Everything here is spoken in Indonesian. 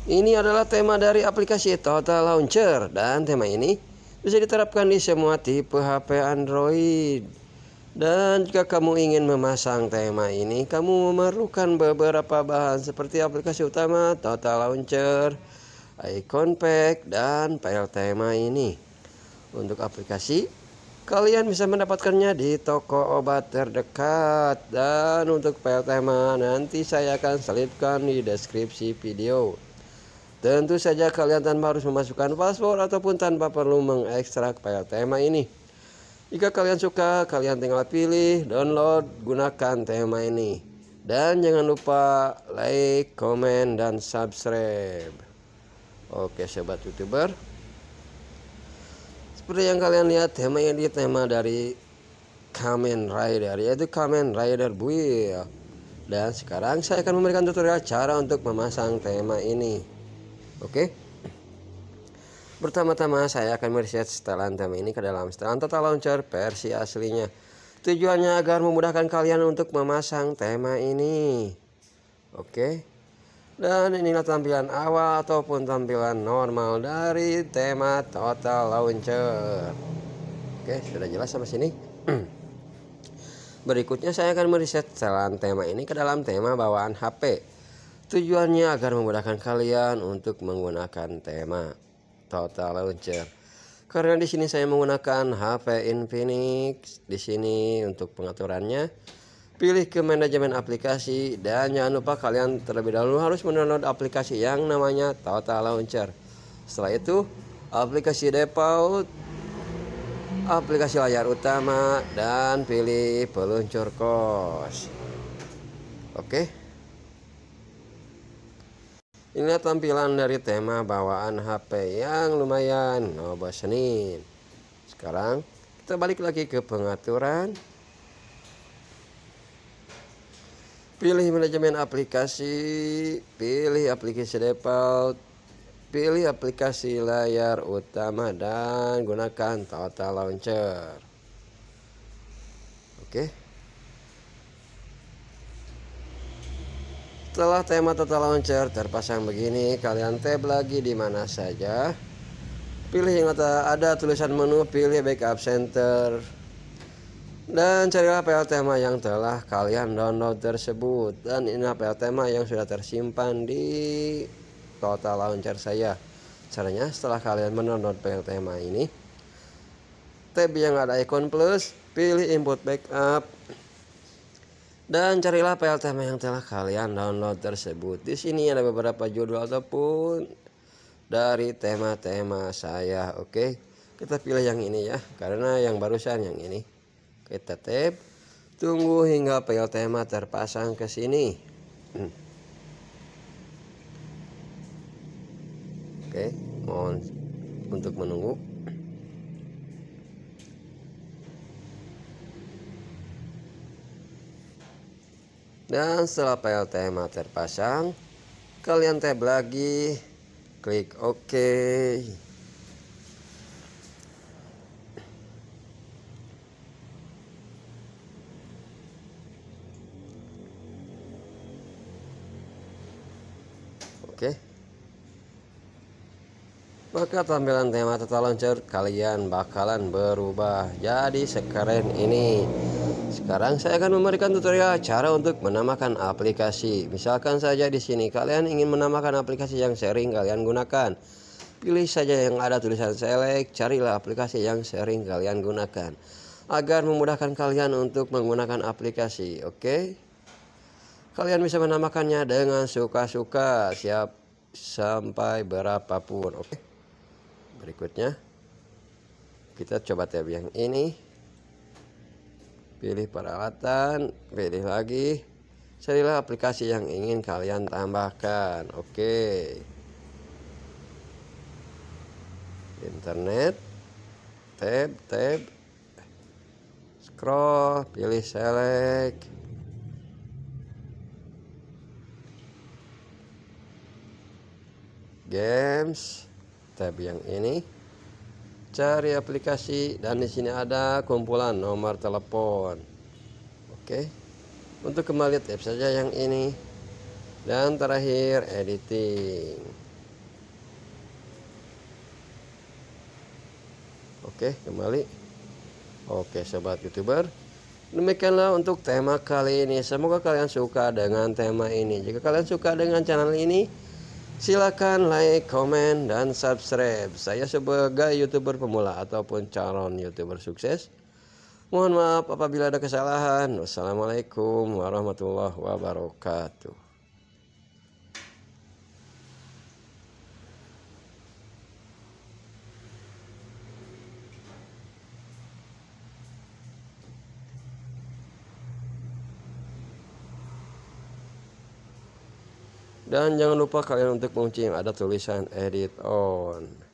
Ini adalah tema dari aplikasi Total Launcher dan tema ini bisa diterapkan di semua tipe HP Android. Dan jika kamu ingin memasang tema ini, kamu memerlukan beberapa bahan seperti aplikasi utama, Total Launcher, icon pack, dan file tema ini. Untuk aplikasi, kalian bisa mendapatkannya di toko obat terdekat. Dan untuk file tema, nanti saya akan selipkan di deskripsi video. Tentu saja kalian tanpa harus memasukkan password ataupun tanpa perlu mengekstrak file tema ini. Jika kalian suka, kalian tinggal pilih, download, gunakan tema ini. Dan jangan lupa like, komen, dan subscribe. Oke sobat YouTuber, seperti yang kalian lihat, tema ini tema dari Kamen Rider, yaitu Kamen Rider Build. Dan sekarang saya akan memberikan tutorial cara untuk memasang tema ini. Oke. Pertama-tama saya akan mereset setelan tema ini ke dalam setelan Total Launcher versi aslinya. Tujuannya agar memudahkan kalian untuk memasang tema ini. Oke. Dan inilah tampilan awal ataupun tampilan normal dari tema Total Launcher. Oke, sudah jelas sampai sini. Berikutnya saya akan mereset setelan tema ini ke dalam tema bawaan HP. Tujuannya agar memudahkan kalian untuk menggunakan tema Total Launcher. Karena di sini saya menggunakan HP Infinix. Di sini untuk pengaturannya, pilih ke manajemen aplikasi dan jangan lupa kalian terlebih dahulu harus mendownload aplikasi yang namanya Total Launcher. Setelah itu, aplikasi default, aplikasi layar utama, dan pilih peluncur kos. Oke. Inilah tampilan dari tema bawaan HP yang lumayan ngebosenin. Sekarang kita balik lagi ke pengaturan. Pilih manajemen aplikasi, pilih aplikasi default, pilih aplikasi layar utama dan gunakan Total Launcher. Oke. Setelah tema Total Launcher terpasang begini, kalian tab lagi di mana saja. Pilih yang ada tulisan menu, pilih backup center. Dan carilah file tema yang telah kalian download tersebut. Dan ini file tema yang sudah tersimpan di Total Launcher saya. Caranya, setelah kalian mendownload file tema ini, tab yang ada ikon plus, pilih input backup. Dan carilah file tema yang telah kalian download tersebut. Di sini ada beberapa judul ataupun dari tema-tema saya. Oke, kita pilih yang ini ya, karena yang barusan yang ini. Kita tab, tunggu hingga file tema terpasang ke sini. Oke, mohon untuk menunggu. Dan setelah file tema terpasang, kalian tab lagi, klik OK. Oke. Maka tampilan tema Total Launcher kalian bakalan berubah jadi sekeren ini. Sekarang saya akan memberikan tutorial cara untuk menamakan aplikasi. Misalkan saja di sini kalian ingin menamakan aplikasi yang sering kalian gunakan. Pilih saja yang ada tulisan select, carilah aplikasi yang sering kalian gunakan agar memudahkan kalian untuk menggunakan aplikasi. Oke. Kalian bisa menamakannya dengan suka-suka, siap sampai berapapun. Oke. Berikutnya kita coba tab yang ini. Pilih peralatan, pilih lagi, carilah aplikasi yang ingin kalian tambahkan. Oke. Internet, tab, scroll, pilih select. Games, tab yang ini. Cari aplikasi dan di sini ada kumpulan nomor telepon. Oke. Untuk kembali tab saja yang ini. Dan terakhir editing. Oke, kembali. Oke, sobat YouTuber. Demikianlah untuk tema kali ini. Semoga kalian suka dengan tema ini. Jika kalian suka dengan channel ini, silakan like, komen, dan subscribe. Saya sebagai YouTuber pemula ataupun calon YouTuber sukses, mohon maaf apabila ada kesalahan. Wassalamualaikum warahmatullahi wabarakatuh. Dan jangan lupa kalian untuk mengunci yang ada tulisan edit on.